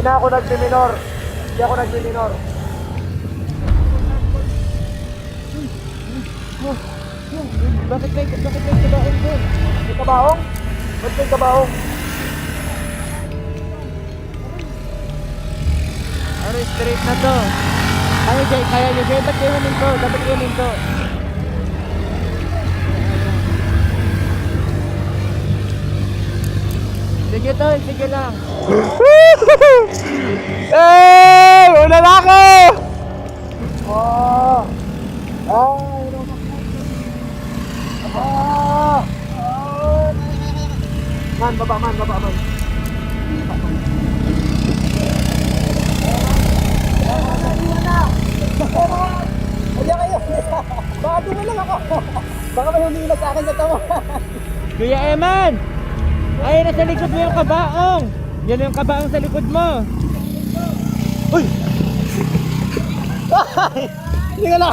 na ako nagmi-minor. Hindi ako nagmi-minor. Bakit may kabaong doon? May kabaong? Ba't may kabaong? Ano, straight na to. Ano, Jay, kaya nyo, Jay, ba't kayo huminto? Dapat kayo huminto. Sige to, sige lang. Eh! Una na ako! Oh! Ay! Ah! Man, baba man, baba man. Kaya kayo. Baka doon lang ako. Baka may humila sa akin sa tawa. Kuya Eman! Ay, nasa likod mo yung kabaong. Yan yung kabaong sa likod mo. Uy! Ay! Hindi ka na.